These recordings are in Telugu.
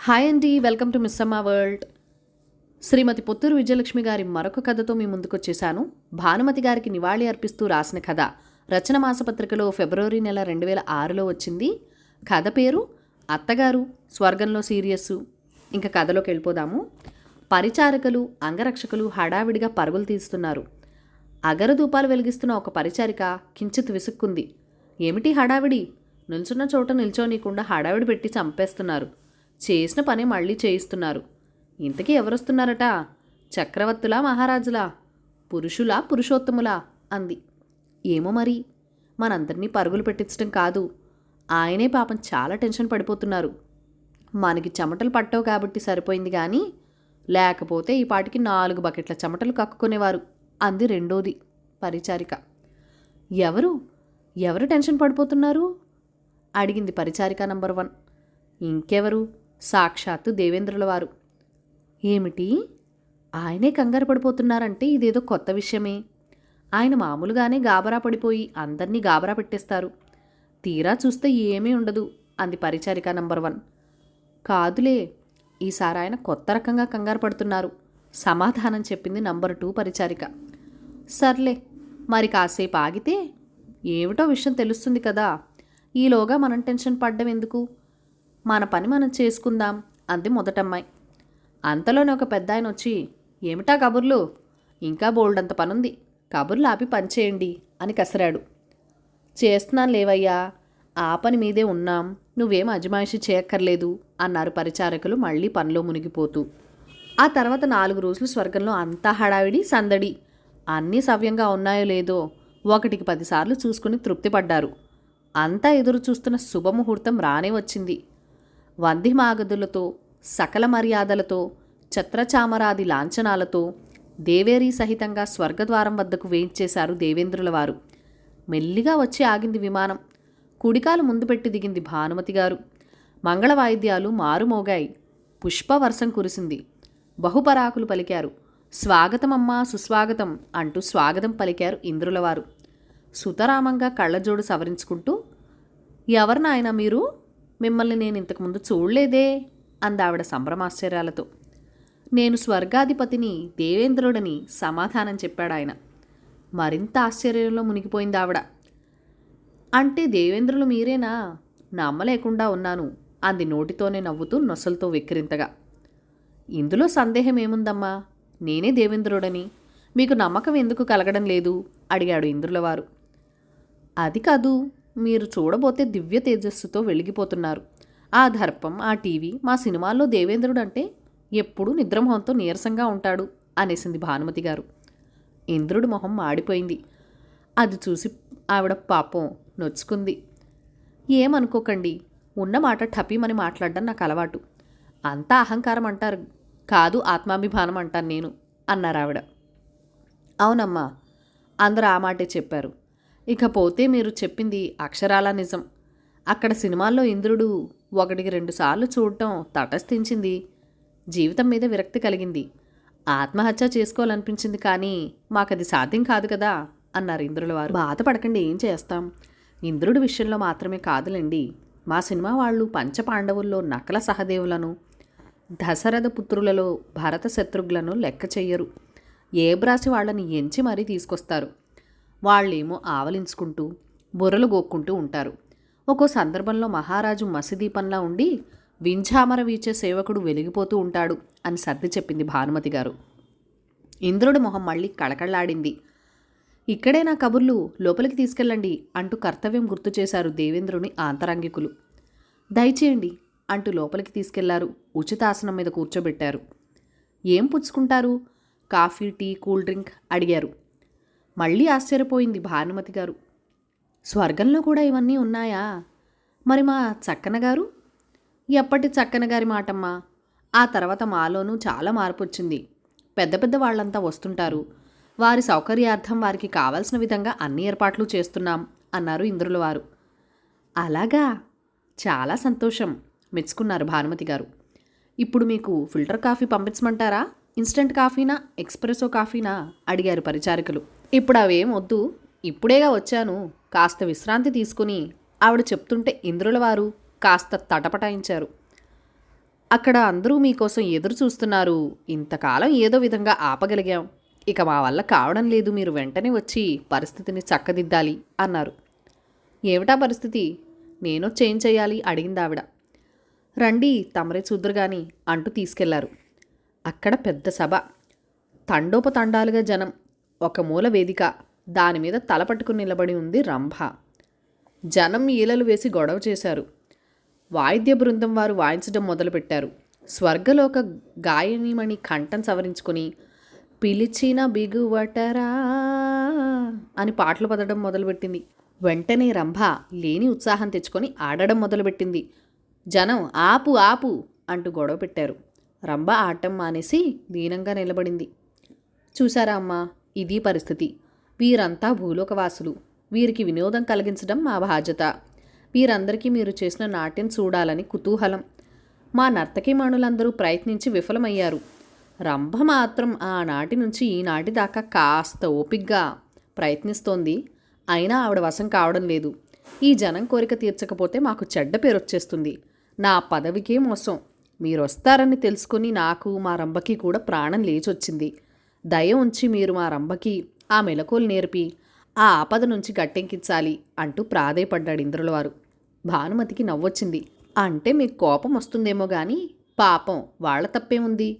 హాయ్ అండి, వెల్కమ్ టు మిస్ అమ్మా వరల్డ్. శ్రీమతి పొత్తూరు విజయలక్ష్మి గారి మరొక కథతో మీ ముందుకొచ్చేశాను. భానుమతి గారికి నివాళి అర్పిస్తూ రాసిన కథ రచన మాసపత్రికలో ఫిబ్రవరి నెల 2006లో వచ్చింది. కథ పేరు అత్తగారు స్వర్గంలో సీరియస్సు. ఇంకా కథలోకి వెళ్ళిపోదాము. పరిచారికలు అంగరక్షకులు హడావిడిగా పరుగులు తీస్తున్నారు. అగరధూపాలు వెలిగిస్తున్న ఒక పరిచారిక కించిత్ విసుక్కుంది. ఏమిటి హడావిడి? నిల్చున్న చోట నిల్చోనీయకుండా హడావిడి పెట్టి చంపేస్తున్నారు. చేసిన పని మళ్ళీ చేయిస్తున్నారు. ఇంతకీ ఎవరొస్తున్నారట? చక్రవర్తులా మహారాజులా? పురుషులా పురుషోత్తములా? అంది. ఏమో మరి, మనందరినీ పరుగులు పెట్టించడం కాదు, ఆయనే పాపం చాలా టెన్షన్ పడిపోతున్నారు. మనకి చెమటలు పట్టవు కాబట్టి సరిపోయింది కానీ లేకపోతే ఈ పాటికి 4 బకెట్ల చెమటలు కక్కుకునేవారు అంది రెండోది పరిచారిక. ఎవరు ఎవరు టెన్షన్ పడిపోతున్నారు అడిగింది పరిచారిక నంబర్ 1. ఇంకెవరు, సాక్షాత్తు దేవేంద్రుల వారు. ఏమిటి, ఆయనే కంగారు పడిపోతున్నారంటే ఇదేదో కొత్త విషయమే. ఆయన మామూలుగానే గాబరా పడిపోయి అందర్నీ గాబరా పెట్టేస్తారు. తీరా చూస్తే ఏమీ ఉండదు అంది పరిచారిక నంబర్ 1. కాదులే, ఈసారి ఆయన కొత్త రకంగా కంగారు పడుతున్నారు సమాధానం చెప్పింది నంబర్ 2 పరిచారిక. సర్లే, మరి కాసేపు ఆగితే ఏమిటో విషయం తెలుస్తుంది కదా. ఈలోగా మనం టెన్షన్ పడ్డం ఎందుకు? మన పని మనం చేసుకుందాం అంది మొదటమ్మాయి. అంతలోనే ఒక పెద్ద ఆయన వచ్చి, ఏమిటా కబుర్లు? ఇంకా బోల్డంత పనుంది, కబుర్లు ఆపి పనిచేయండి అని కసరాడు. చేస్తున్నాను లేవయ్యా, ఆ పని మీదే ఉన్నాం, నువ్వేం అజమాయిషి చేయక్కర్లేదు అన్నారు పరిచారకులు మళ్ళీ పనిలో మునిగిపోతూ. ఆ తర్వాత 4 రోజులు స్వర్గంలో అంతా హడావిడి సందడి. అన్నీ సవ్యంగా ఉన్నాయో లేదో 1కి 10 సార్లు చూసుకుని తృప్తిపడ్డారు. అంతా ఎదురు చూస్తున్న శుభముహూర్తం రానే వచ్చింది. వందిమాగదులతో సకల మర్యాదలతో ఛత్రచామరాది లాంఛనాలతో దేవేరీ సహితంగా స్వర్గద్వారం వద్దకు వేయించేశారు దేవేంద్రుల వారు. మెల్లిగా వచ్చి ఆగింది విమానం. కుడికాలు ముందు పెట్టి దిగింది భానుమతి గారు. మంగళ వాయిద్యాలు మారుమోగాయి. పుష్పవర్షం కురిసింది. బహుపరాకులు పలికారు. స్వాగతమమ్మా సుస్వాగతం అంటూ స్వాగతం పలికారు ఇంద్రులవారు. సుతరామంగా కళ్ళజోడు సవరించుకుంటూ, ఎవరు నాయన మీరు? మిమ్మల్ని నేను ఇంతకుముందు చూడలేదే అందావిడ సంభ్రమాశ్చర్యాలతో. నేను స్వర్గాధిపతిని దేవేంద్రుడని సమాధానం చెప్పాడాయన. మరింత ఆశ్చర్యంలో మునిగిపోయింది ఆవిడ. అంటే దేవేంద్రులు మీరేనా? నమ్మలేకుండా ఉన్నాను అంది నోటితోనే నవ్వుతూ నొసలతో వెక్కిరింతగా. ఇందులో సందేహం ఏముందమ్మా, నేనే దేవేంద్రుడని. మీకు నమ్మకం ఎందుకు కలగడం లేదు అడిగాడు ఇంద్రులవారు. అది కాదు, మీరు చూడబోతే దివ్య తేజస్సుతో వెలిగిపోతున్నారు. ఆ దర్పం, ఆ టీవీ, మా సినిమాల్లో దేవేంద్రుడు అంటే ఎప్పుడూ నిద్రమోహంతో నీరసంగా ఉంటాడు అనేసింది భానుమతి గారు. ఇంద్రుడి మొహం మాడిపోయింది. అది చూసి ఆవిడ పాపం నొచ్చుకుంది. ఏమనుకోకండి, ఉన్నమాట ఠపీమని మాట్లాడడం నాకు అలవాటు. అంతా అహంకారం అంటారు కాదు, ఆత్మాభిమానం అంటాను నేను అన్నారు ఆవిడ. అవునమ్మా, అందరూ ఆ మాటే చెప్పారు. ఇకపోతే మీరు చెప్పింది అక్షరాల నిజం. అక్కడ సినిమాల్లో ఇంద్రుడు 1కి 2 సార్లు చూడటం తటస్థించింది. జీవితం మీద విరక్తి కలిగింది. ఆత్మహత్య చేసుకోవాలనిపించింది, కానీ మాకది సాధ్యం కాదు కదా అన్నారు ఇంద్రుల వారు. బాధపడకండి, ఏం చేస్తాం. ఇంద్రుడి విషయంలో మాత్రమే కాదులేండి, మా సినిమా వాళ్ళు పంచపాండవుల్లో నకల సహదేవులను, దశరథ పుత్రులలో భరత శత్రుఘ్నులను లెక్క చెయ్యరు. ఏ బ్రాసి వాళ్ళని ఎంచి మరీ తీసుకొస్తారు. వాళ్ళేమో ఆవలించుకుంటూ బుర్రలు గోక్కుంటూ ఉంటారు. ఒక్కో సందర్భంలో మహారాజు మసిదీపంలా ఉండి వింఝామర వీచే సేవకుడు వెలిగిపోతూ ఉంటాడు అని సర్ది చెప్పింది భానుమతి గారు. ఇంద్రుడి మొహం మళ్ళీ కళకళలాడింది. ఇక్కడే నా కబుర్లు, లోపలికి తీసుకెళ్ళండి అంటూ కర్తవ్యం గుర్తు చేశారు దేవేంద్రుని ఆంతరంగికులు. దయచేయండి అంటూ లోపలికి తీసుకెళ్లారు. ఉచితాసనం మీద కూర్చోబెట్టారు. ఏం పుచ్చుకుంటారు? కాఫీ, టీ, కూల్ డ్రింక్ అడిగారు. మళ్ళీ ఆశ్చర్యపోయింది భానుమతి గారు. స్వర్గంలో కూడా ఇవన్నీ ఉన్నాయా? మరి మా చక్కనగారు? ఎప్పటి చక్కనగారి మాటమ్మా. ఆ తర్వాత మాలోనూ చాలా మార్పు వచ్చింది. పెద్ద పెద్ద వాళ్ళంతా వస్తుంటారు. వారి సౌకర్యార్థం వారికి కావాల్సిన విధంగా అన్ని ఏర్పాట్లు చేస్తున్నాం అన్నారు ఇంద్రుల వారు. అలాగా, చాలా సంతోషం మెచ్చుకున్నారు భానుమతి గారు. ఇప్పుడు మీకు ఫిల్టర్ కాఫీ పంపించమంటారా? ఇన్స్టెంట్ కాఫీనా, ఎక్స్ప్రెసో కాఫీనా అడిగారు పరిచారికలు. ఇప్పుడు అవేం వద్దు, ఇప్పుడేగా వచ్చాను, కాస్త విశ్రాంతి తీసుకుని ఆవిడ చెప్తుంటే ఇంద్రుల వారు కాస్త తటపటాయించారు. అక్కడ అందరూ మీకోసం ఎదురు చూస్తున్నారు. ఇంతకాలం ఏదో విధంగా ఆపగలిగాం. ఇక మా వల్ల కావడం లేదు. మీరు వెంటనే వచ్చి పరిస్థితిని చక్కదిద్దాలి అన్నారు. ఏమిటా పరిస్థితి? నేను చేంజ్ చేయాలి అడిగిందావిడ. రండి తమరే చూద్దురుగాని అంటూ తీసుకెళ్లారు. అక్కడ పెద్ద సభ. తండోపతండాలుగా జనం. ఒక మూల వేదిక. దానిమీద తలపట్టుకుని నిలబడి ఉంది రంభ. జనం ఈలలు వేసి గొడవ చేశారు. వాయిద్య బృందం వారు వాయించడం మొదలుపెట్టారు. స్వర్గలోక గాయనిమణి కంఠం సవరించుకొని పిలిచిన బిగువటరా అని పాటలు పదడం మొదలుపెట్టింది. వెంటనే రంభ లేని ఉత్సాహం తెచ్చుకొని ఆడడం మొదలుపెట్టింది. జనం ఆపు ఆపు అంటూ గొడవ పెట్టారు. రంభ ఆటం మానేసి దీనంగా నిలబడింది. చూసారా అమ్మా, ఇది పరిస్థితి. వీరంతా భూలోకవాసులు. వీరికి వినోదం కలిగించడం మా బాధ్యత. వీరందరికీ మీరు చేసిన నాట్యం చూడాలని కుతూహలం. మా నర్తకీమణులందరూ ప్రయత్నించి విఫలమయ్యారు. రంభ మాత్రం ఆనాటి నుంచి ఈనాటి దాకా కాస్త ఓపిగ్గా ప్రయత్నిస్తోంది. అయినా ఆవిడ వశం కావడం లేదు. ఈ జనం కోరిక తీర్చకపోతే మాకు చెడ్డ పేరు వచ్చేస్తుంది. నా పదవికే మోసం. మీరొస్తారని తెలుసుకుని నాకు మా రంభకి కూడా ప్రాణం లేచొచ్చింది. దయ ఉంచి మీరు మా రంభకి ఆ మెలకువలు నేర్పి ఆ ఆపద నుంచి గట్టెంకించాలి అంటూ ప్రాధేయపడ్డాడు ఇంద్రులవారు. భానుమతికి నవ్వొచ్చింది. అంటే మీకు కోపం వస్తుందేమో గాని పాపం వాళ్ళ తప్పేముంది?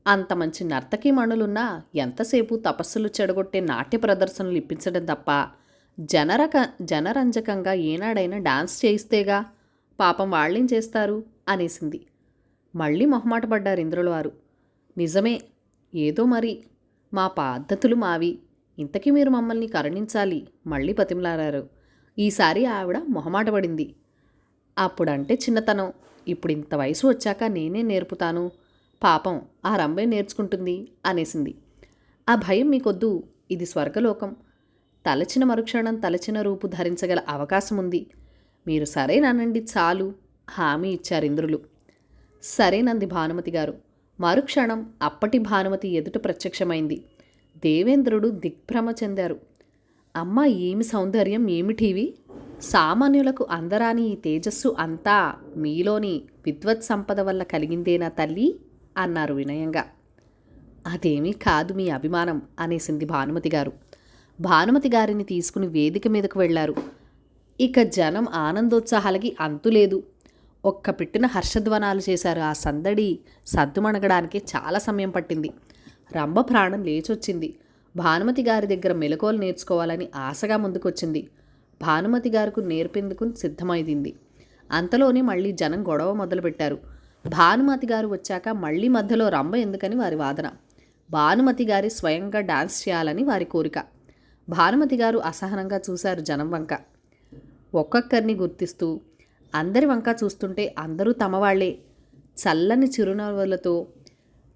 అంత మంచి నర్తకీమణులున్నా ఎంతసేపు తపస్సులు చెడగొట్టే నాట్య ప్రదర్శనలు ఇప్పించడం తప్ప జనరంజకంగా ఏనాడైనా డాన్స్ చేయిస్తేగా. పాపం వాళ్ళేం చేస్తారు అనేసింది. మళ్ళీ మొహమాట పడ్డారు ఇంద్రులవారు. నిజమే, ఏదో మరి మా పద్ధతులు మావి. ఇంతకీ మీరు మమ్మల్ని కరుణించాలి మళ్ళీ బతిమలాడారు. ఈసారి ఆవిడ మొహమాట పడింది. అప్పుడంటే చిన్నతనం. ఇప్పుడు ఇంత వయసు వచ్చాక నేనే నేర్పుతాను. పాపం ఆ రంభే నేర్చుకుంటుంది అనేసింది. ఆ భయం మీకొద్దు. ఇది స్వర్గలోకం. తలచిన మరుక్షణం తలచిన రూపు ధరించగల అవకాశం ఉంది. మీరు సరేనండి చాలు హామీ ఇచ్చారు ఇంద్రులు. సరేనంది భానుమతి గారు. మరుక్షణం అప్పటి భానుమతి ఎదుట ప్రత్యక్షమైంది. దేవేంద్రుడు దిగ్భ్రమ చెందారు. అమ్మ, ఏమి సౌందర్యం, ఏమిటివి? సామాన్యులకు అందరాని ఈ తేజస్సు అంతా మీలోని విద్వత్ సంపద వల్ల కలిగిందేనా తల్లి అన్నారు వినయంగా. అదేమీ కాదు మీ అభిమానం అనేసింది భానుమతి గారు. భానుమతి గారిని తీసుకుని వేదిక మీదకు వెళ్లారు. ఇక జనం ఆనందోత్సాహాలకి అంతులేదు. ఒక్క పెట్టిన హర్షధ్వనాలు చేశారు. ఆ సందడి సద్దుమణగడానికి చాలా సమయం పట్టింది. రంభ ప్రాణం లేచొచ్చింది. భానుమతి గారి దగ్గర మెలకువలు నేర్చుకోవాలని ఆశగా ముందుకొచ్చింది. భానుమతి గారికి నేర్పేందుకు సిద్ధమైంది. అంతలోనే మళ్ళీ జనం గొడవ మొదలుపెట్టారు. భానుమతి గారు వచ్చాక మళ్ళీ మధ్యలో రంభ ఎందుకని వారి వాదన. భానుమతి గారి స్వయంగా డాన్స్ చేయాలని వారి కోరిక. భానుమతి గారు అసహనంగా చూశారు జనం వంక. ఒక్కొక్కరిని గుర్తిస్తూ అందరి వంక చూస్తుంటే అందరూ తమవాళ్లే. చల్లని చిరునవ్వులతో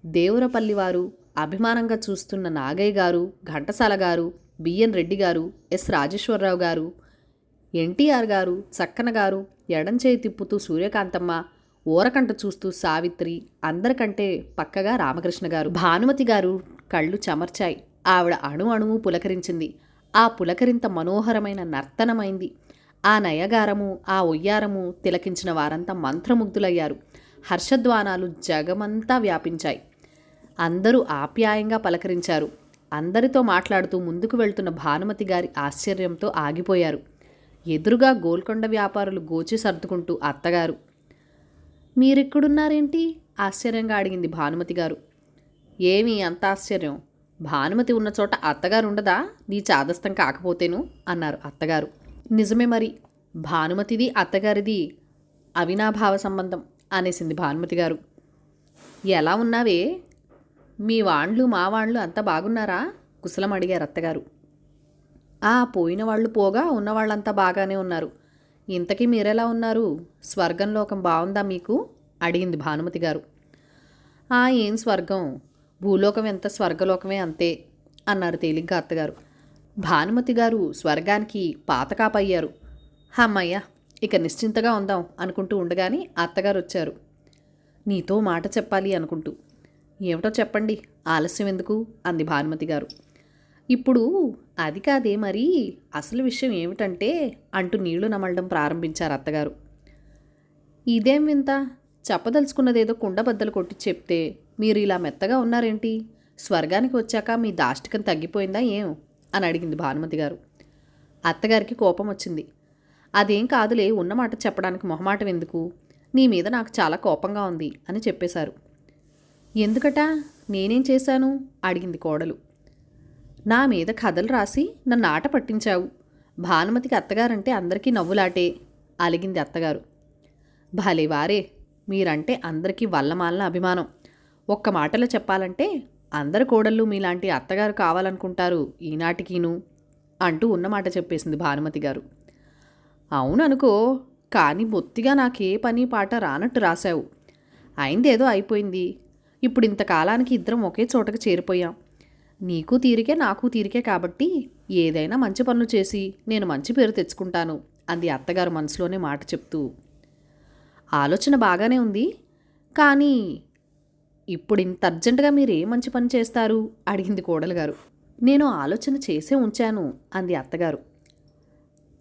దేవరపల్లి వారు, అభిమానంగా చూస్తున్న నాగయ్య గారు, ఘంటసాల గారు, బిఎన్ రెడ్డి గారు, ఎస్ రాజేశ్వరరావు గారు, ఎన్టీఆర్ గారు, చక్కన గారు, ఎడంచేయి తిప్పుతూ సూర్యకాంతమ్మ, ఓరకంట చూస్తూ సావిత్రి, అందరికంటే పక్కగా రామకృష్ణ గారు. భానుమతి గారు కళ్ళు చెమర్చాయి. ఆవిడ అణు అణువు పులకరించింది. ఆ పులకరింత మనోహరమైన నర్తనమైంది. ఆ నయగారము, ఆ ఒయ్యారము తిలకించిన వారంతా మంత్రముగ్ధులయ్యారు. హర్షధ్వానాలు జగమంతా వ్యాపించాయి. అందరూ ఆప్యాయంగా పలకరించారు. అందరితో మాట్లాడుతూ ముందుకు వెళ్తున్న భానుమతి గారి ఆశ్చర్యంతో ఆగిపోయారు. ఎదురుగా గోల్కొండ వ్యాపారులు గోచి సర్దుకుంటూ అత్తగారు. మీరిక్కడున్నారేంటి ఆశ్చర్యంగా అడిగింది భానుమతి గారు. ఏమీ అంత ఆశ్చర్యం? భానుమతి ఉన్న చోట అత్తగారు ఉండదా? నీ చాదస్తం కాకపోతేను అన్నారు అత్తగారు. నిజమే మరి, భానుమతిది అత్తగారిది అవినాభావ సంబంధం అనేసింది భానుమతి గారు. ఎలా ఉన్నావే? మీ వాండ్లు మా వాండ్లు అంతా బాగున్నారా? కుశలం అడిగారు అత్తగారు. పోయిన వాళ్ళు పోగా ఉన్నవాళ్ళంతా బాగానే ఉన్నారు. ఇంతకీ మీరెలా ఉన్నారు? స్వర్గంలోకం బాగుందా మీకు అడిగింది భానుమతి గారు. ఏం స్వర్గం, భూలోకం ఎంత, స్వర్గలోకమే అంతే అన్నారు తేలిగ్గా అత్తగారు. భానుమతి గారు స్వర్గానికి పాతకాపయ్యారు. అమ్మయ్య, ఇక నిశ్చింతగా ఉందాం అనుకుంటూ ఉండగానే అత్తగారు వచ్చారు. నీతో మాట చెప్పాలి అనుకుంటూ. ఏమిటో చెప్పండి, ఆలస్యం ఎందుకు అంది భానుమతి గారు. ఇప్పుడు అది కాదే మరి, అసలు విషయం ఏమిటంటే అంటూ నీళ్లు నమలడం ప్రారంభించారు అత్తగారు. ఇదేం వింత, చెప్పదలుచుకున్నదేదో కుండబద్దలు కొట్టి చెప్తే మీరు ఇలా మెత్తగా ఉన్నారేంటి? స్వర్గానికి వచ్చాక మీ దాష్టికం తగ్గిపోయిందా ఏం అని అడిగింది భానుమతి గారు. అత్తగారికి కోపం వచ్చింది. అదేం కాదులే, ఉన్నమాట చెప్పడానికి మొహమాటం ఎందుకు? నీ మీద నాకు చాలా కోపంగా ఉంది అని చెప్పేశారు. ఎందుకట? నేనేం చేశాను అడిగింది కోడలు. నా మీద కథలు రాసి నన్ను ఆట పట్టించావు. భానుమతికి అత్తగారంటే అందరికీ నవ్వులాటే అలిగింది అత్తగారు. భలే వారే, మీరంటే అందరికీ వల్లమాలిన అభిమానం. ఒక్క మాటలో చెప్పాలంటే అందరు కోడళ్ళు మీలాంటి అత్తగారు కావాలనుకుంటారు ఈనాటికీను అంటూ ఉన్నమాట చెప్పేసింది భానుమతి గారు. అవుననుకో, కానీ బొత్తిగా నాకే పని పాట రానట్టు రాశావు. అయిందేదో అయిపోయింది. ఇప్పుడు ఇంతకాలానికి ఇద్దరం ఒకే చోటకు చేరిపోయాం. నీకు తీరికే నాకు తీరికే కాబట్టి ఏదైనా మంచి పనులు చేసి నేను మంచి పేరు తెచ్చుకుంటాను అంది అత్తగారు మనసులోనే మాట చెప్తూ. ఆలోచన బాగానే ఉంది, కానీ ఇప్పుడు ఇంత అర్జెంటుగా మీరు ఏ మంచి పని చేస్తారు అడిగింది కోడలు గారు. నేను ఆలోచన చేసే ఉంచాను అంది అత్తగారు.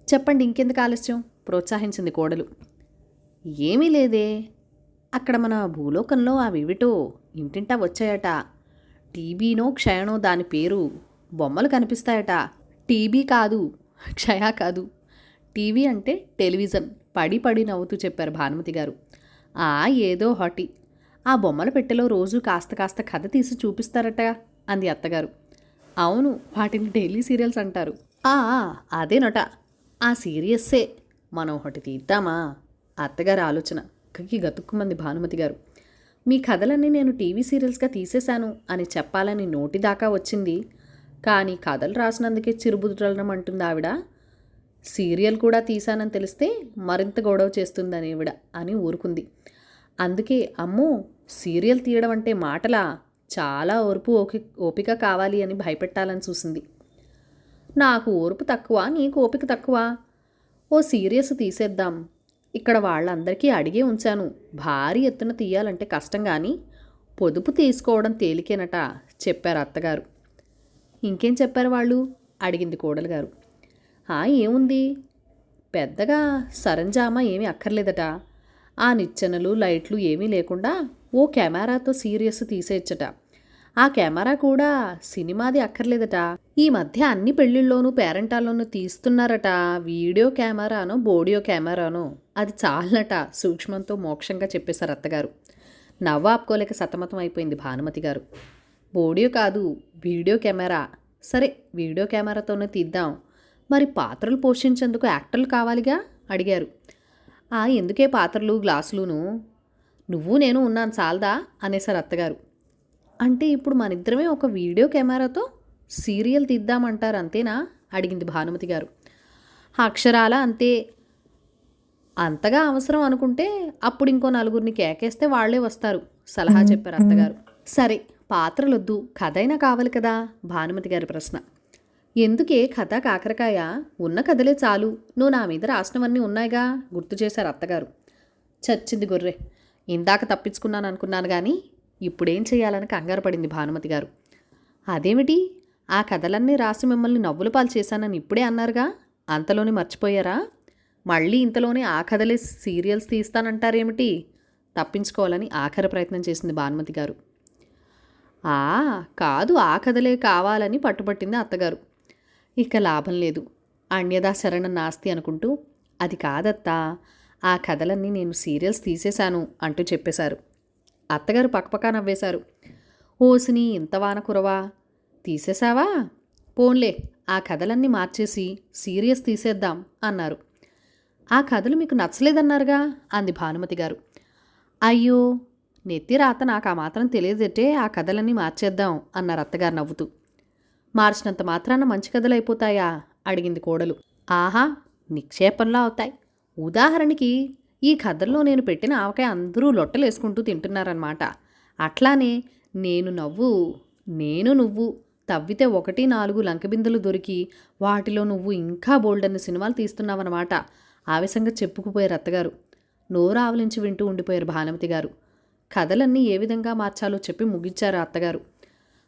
చెప్పండి, ఇంకెందుకు ఆలస్యం ప్రోత్సహించింది కోడలు. ఏమీ లేదే, అక్కడ మన భూలోకంలో అవివిటో ఇంటింటా వచ్చాయట. టీబీనో క్షయనో దాని పేరు, బొమ్మలు కనిపిస్తాయట. టీబీ కాదు, క్షయ కాదు, టీవీ అంటే టెలివిజన్ పడి పడి నవ్వుతూ చెప్పారు భానుమతి గారు. ఏదో హాటి, ఆ బొమ్మల పెట్టెలో రోజు కాస్త కాస్త కథ తీసి చూపిస్తారట అంది అత్తగారు. అవును, వాటిని డైలీ సీరియల్స్ అంటారు. అదేనట, ఆ సీరియస్సే మనం ఒకటి తీద్దామా? అత్తగారి ఆలోచన కక్కి గతుక్కుమంది భానుమతి గారు. మీ కథలన్నీ నేను టీవీ సీరియల్స్గా తీసేశాను అని చెప్పాలని నోటిదాకా వచ్చింది, కానీ కథలు రాసినందుకే చిరుబుద్రలం అంటుంది ఆవిడ. సీరియల్ కూడా తీశానని తెలిస్తే మరింత గొడవ చేస్తుందని ఆవిడ అని ఊరుకుంది. అందుకే అమ్మో, సీరియల్ తీయడం అంటే మాటలా, చాలా ఓర్పు ఓపిక కావాలి అని భయపెట్టాలని చూసింది. నాకు ఓర్పు తక్కువ, నీకు ఓపిక తక్కువ. ఓ సీరియస్ తీసేద్దాం. ఇక్కడ వాళ్ళందరికీ అడిగే ఉంచాను. భారీ ఎత్తున తీయాలంటే కష్టం, కానీ పొదుపు తీసుకోవడం తేలికేనట చెప్పారు అత్తగారు. ఇంకేం చెప్పారు వాళ్ళు అడిగింది కోడలు గారు. ఏముంది, పెద్దగా సరంజామా ఏమీ అక్కర్లేదట. ఆ నిచ్చెనలు లైట్లు ఏమీ లేకుండా ఓ కెమెరాతో సీరియస్ తీసేయచ్చట. ఆ కెమెరా కూడా సినిమాది అక్కర్లేదట. ఈ మధ్య అన్ని పెళ్లిళ్ళలోనూ పేరెంటాల్లోనూ తీస్తున్నారట. వీడియో కెమెరానో బోడియో కెమెరానో, అది చాలనట సూక్ష్మంతో మోక్షంగా చెప్పేశారు అత్తగారు. నవ్వు ఆపుకోలేక సతమతం అయిపోయింది భానుమతి గారు. బోడియో కాదు, వీడియో కెమెరా. సరే, వీడియో కెమెరాతోనే తీద్దాం. మరి పాత్రలు పోషించేందుకు యాక్టర్లు కావాలిగా అడిగారు. ఎందుకే పాత్రలు గ్లాసులును, నువ్వు నేను ఉన్నాను చాలదా అనేసారు అత్తగారు. అంటే ఇప్పుడు మనిద్దరమే ఒక వీడియో కెమెరాతో సీరియల్ తీద్దామంటారు అంతేనా అడిగింది భానుమతి గారు. అక్షరాల అంతే. అంతగా అవసరం అనుకుంటే అప్పుడు ఇంకో నలుగురిని కేకేస్తే వాళ్లే వస్తారు సలహా చెప్పారు అత్తగారు. సరే, పాత్రలొద్దు, కథ అయినా కావాలి కదా భానుమతి గారి ప్రశ్న. ఎందుకే కథ కాకరకాయ, ఉన్న కథలే చాలు. నువ్వు నా మీద రాసినవన్నీ ఉన్నాయిగా గుర్తు చేశారు అత్తగారు. చచ్చింది గొర్రె, ఇందాక తప్పించుకున్నాను అనుకున్నాను, కానీ ఇప్పుడేం చేయాలని కంగారు పడింది భానుమతి గారు. అదేమిటి, ఆ కథలన్నీ రాసి మిమ్మల్ని నవ్వుల పాలు చేశానని ఇప్పుడే అన్నారుగా, అంతలోనే మర్చిపోయారా? మళ్ళీ ఇంతలోనే ఆ కథలే సీరియల్స్ తీస్తానంటారేమిటి? తప్పించుకోవాలని ఆఖరి ప్రయత్నం చేసింది భానుమతి గారు. కాదు, ఆ కథలే కావాలని పట్టుబట్టింది అత్తగారు. ఇక లాభం లేదు, అన్యదా శరణం నాస్తి అనుకుంటూ, అది కాదత్తా, ఆ కథలన్నీ నేను సీరియల్స్ తీసేశాను అంటూ చెప్పేశారు. అత్తగారు పక్కపక్క నవ్వేశారు. ఓసిని, ఇంత వాన కురవా, తీసేశావా? పోన్లే, ఆ కథలన్నీ మార్చేసి సీరియస్ తీసేద్దాం అన్నారు. ఆ కథలు మీకు నచ్చలేదన్నారుగా అంది భానుమతి గారు. అయ్యో, నెత్తి రాత నాకు ఆ మాత్రం తెలియదట్టే ఆ కథలన్నీ మార్చేద్దాం అన్నారు అత్తగారు నవ్వుతూ. మార్చినంత మాత్రాన మంచి కథలు అయిపోతాయా అడిగింది కోడలు. నిక్షేపంలా అవుతాయి. ఉదాహరణకి ఈ కథల్లో నేను పెట్టిన ఆవకాయ అందరూ లొట్టలేసుకుంటూ తింటున్నారన్నమాట. అట్లానే నేను నువ్వు తవ్వితే 1-4 లంకబిందెలు దొరికి వాటిలో నువ్వు ఇంకా బోల్డన్ని సినిమాలు తీస్తున్నావన్నమాట ఆవేశంగా చెప్పుకుపోయారు అత్తగారు. నోరు ఆవలించి వింటూ ఉండిపోయారు భానుమతి గారు. కథలన్నీ ఏ విధంగా మార్చాలో చెప్పి ముగించారు అత్తగారు.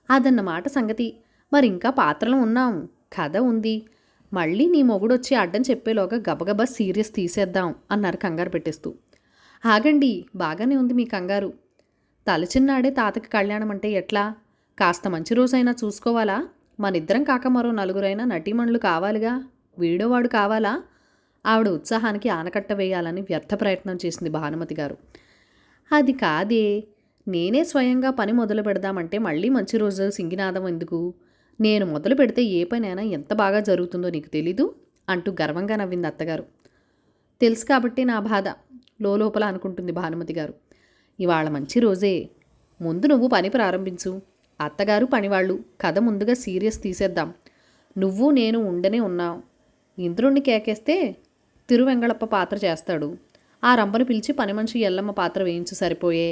అదన్నమాట సంగతి. మరి ఇంకా పాత్రలు ఉన్నాం, కథ ఉంది. మళ్ళీ నీ మొగుడొచ్చి అడ్డం చెప్పేలోగా గబగబా సీరియస్ తీసేద్దాం అన్నారు కంగారు పెట్టేస్తూ. ఆగండి, బాగానే ఉంది మీ కంగారు. తలచిన్నాడే తాతకి కళ్యాణం అంటే ఎట్లా? కాస్త మంచి రోజైనా చూసుకోవాలా? మనిద్దరం కాక మరో నలుగురైనా నటీమణులు కావాలిగా, వీడోవాడు కావాలా? ఆవిడ ఉత్సాహానికి ఆనకట్ట వేయాలని వ్యర్థ ప్రయత్నం చేసింది భానుమతి గారు. అది కాదే, నేనే స్వయంగా పని మొదలు పెడదామంటే మళ్ళీ మంచి రోజు సింగినాదం ఎందుకు? నేను మొదలు పెడితే ఏ పనైనా ఎంత బాగా జరుగుతుందో నీకు తెలీదు అంటూ గర్వంగా నవ్వింది అత్తగారు. తెలుసు కాబట్టి నా బాధ, లోపల అనుకుంటుంది భానుమతి గారు. ఇవాళ మంచి రోజే, ముందు నువ్వు పని ప్రారంభించు. అత్తగారు పనివాళ్ళు, కథ ముందుగా సీరియస్ తీసేద్దాం. నువ్వు నేను ఉండనే ఉన్నావు. ఇంద్రుణ్ణి కేకేస్తే తిరువెంగళప్ప పాత్ర చేస్తాడు. ఆ రంభను పిలిచి పని మనిషి ఎల్లమ్మ పాత్ర వేయించు సరిపోయే,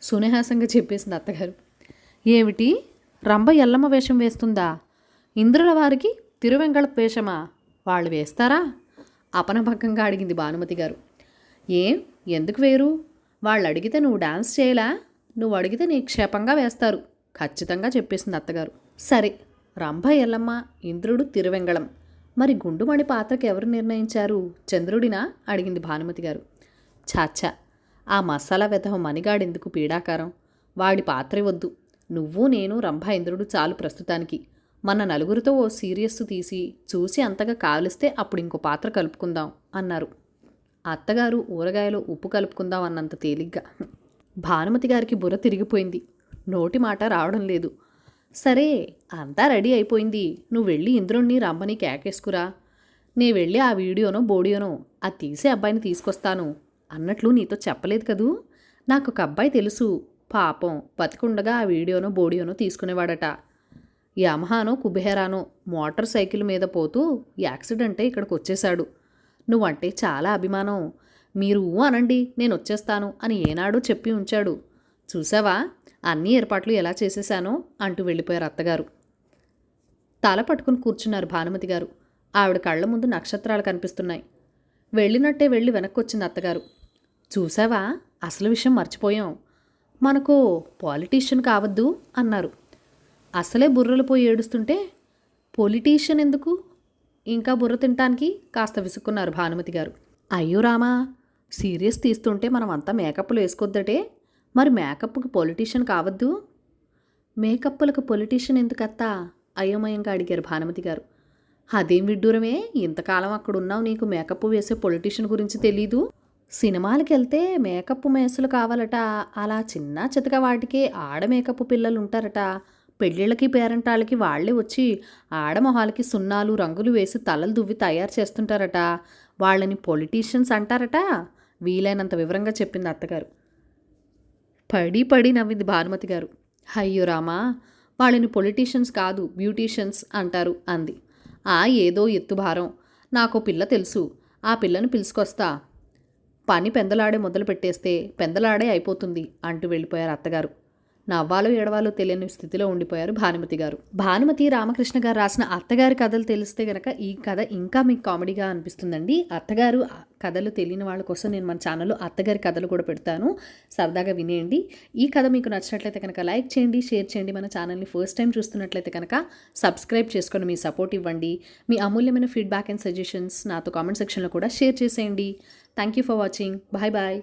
సునేహాసంగా చెప్పేసింది అత్తగారు. ఏమిటి, రంభ ఎల్లమ్మ వేషం వేస్తుందా? ఇంద్రుల వారికి తిరువెంగళప్ప వేషమా? వాళ్ళు వేస్తారా? అపనమ్మకంగా అడిగింది భానుమతి గారు. ఏం, ఎందుకు వేరు? వాళ్ళు అడిగితే నువ్వు డాన్స్ చేయలా? నువ్వు అడిగితే నీ క్షేపంగా వేస్తారు, ఖచ్చితంగా చెప్పేసింది అత్తగారు. సరే, రంభ ఎల్లమ్మ, ఇంద్రుడు తిరువెంగళం. మరి గుండుమణి పాత్రకి ఎవరు నిర్ణయించారు? చంద్రుడినా? అడిగింది భానుమతి గారు. చాచా, ఆ మసాలా వెధవ మణిగాడెందుకు పీడాకారం? వాడి పాత్రే వద్దు. నువ్వు నేను రంభ ఇంద్రుడు చాలు ప్రస్తుతానికి. మన నలుగురితో ఓ సీరియస్ తీసి చూసి అంతగా కావలిస్తే అప్పుడు ఇంకో పాత్ర కలుపుకుందాం అన్నారు. అత్తగారు ఊరగాయలో ఉప్పు కలుపుకుందాం అన్నంత తేలిగ్గా. భానుమతి గారికి బుర్ర తిరిగిపోయింది, నోటి మాట రావడం లేదు. సరే, అంతా రెడీ అయిపోయింది, నువ్వు వెళ్ళి ఇంద్రుణ్ణి రంభని కేకేసుకురా. నే వెళ్ళి ఆ వీడియోనో బోడియోనో అది తీసే అబ్బాయిని తీసుకొస్తాను అన్నట్లు నీతో చెప్పలేదు కదూ? నాకు ఒక అబ్బాయి తెలుసు, పాపం బతికుండగా ఆ వీడియోనో బోడియోనో తీసుకునేవాడట. యమహానో కుబేరానో మోటార్ సైకిల్ మీద పోతూ యాక్సిడెంటే ఇక్కడికి వచ్చేశాడు. నువ్వంటే చాలా అభిమానం, మీరు అనండి నేను వచ్చేస్తాను అని ఏనాడో చెప్పి ఉంచాడు. చూసావా, అన్ని ఏర్పాట్లు ఎలా చేసేశానో అంటూ వెళ్ళిపోయారు అత్తగారు. తల పట్టుకుని కూర్చున్నారు భానుమతి గారు. ఆవిడ కళ్ళ ముందు నక్షత్రాలు కనిపిస్తున్నాయి. వెళ్ళినట్టే వెళ్ళి వెనక్కి వచ్చింది అత్తగారు. చూసావా, అసలు విషయం మర్చిపోయాం, మనకు పాలిటీషియన్ కావద్దు అన్నారు. అసలే బుర్రలు పోయి ఏడుస్తుంటే పొలిటీషియన్ ఎందుకు? ఇంకా బుర్ర తినటానికి కాస్త విసుక్కున్నారు భానుమతి గారు. అయ్యో రామా, సీరియస్ తీస్తుంటే మనం అంతా మేకప్లు వేసుకోద్దటే, మరి మేకప్కి పొలిటీషియన్ కావద్దు? మేకప్పులకు పొలిటీషియన్ ఎందుకత్తా? అయోమయంగా అడిగారు భానుమతి గారు. అదేం విడ్డూరమే, ఇంతకాలం అక్కడున్నావు, నీకు మేకప్ వేసే పొలిటీషియన్ గురించి తెలీదు? సినిమాలకు వెళ్తే మేకప్ మేసులు కావాలట, అలా చిన్న చితక వాటికే ఆడ మేకప్ పిల్లలు ఉంటారట. పెళ్ళిళ్ళకి పేరంటాళ్ళకి వాళ్లే వచ్చి ఆడమొహాలకి సున్నాలు రంగులు వేసి తలలు దువ్వి తయారు చేస్తుంటారట. వాళ్ళని పొలిటీషియన్స్ అంటారట. వీలైనంత వివరంగా చెప్పింది అత్తగారు. పడి నవ్వింది భానుమతి గారు. అయ్యో రామా, వాళ్ళని పొలిటీషియన్స్ కాదు బ్యూటీషియన్స్ అంటారు అంది. ఏదో ఎత్తుభారం, నాకో పిల్ల తెలుసు, ఆ పిల్లని పిలుచుకొస్తా. పని పెందలాడే మొదలు పెట్టేస్తే పెందలాడే అయిపోతుంది అంటూ వెళ్ళిపోయారు అత్తగారు. నవ్వాలో ఏడవాలో తెలియని స్థితిలో ఉండిపోయారు భానుమతి గారు. భానుమతి రామకృష్ణ గారు రాసిన అత్తగారి కథలు తెలిస్తే గనక ఈ కథ ఇంకా మీకు కామెడీగా అనిపిస్తుందండి. అత్తగారు కథలు తెలియని వాళ్ళ కోసం నేను మన ఛానల్లో అత్తగారి కథలు కూడా పెడతాను, సరదాగా వినేయండి. ఈ కథ మీకు నచ్చినట్లయితే కనుక లైక్ చేయండి, షేర్ చేయండి. మన ఛానల్ని ఫస్ట్ టైం చూస్తున్నట్లయితే కనుక సబ్స్క్రైబ్ చేసుకొని మీ సపోర్ట్ ఇవ్వండి. మీ అమూల్యమైన ఫీడ్బ్యాక్ అండ్ సజెషన్స్ నాతో కామెంట్ సెక్షన్లో కూడా షేర్ చేసేయండి. Thank you for watching. Bye bye.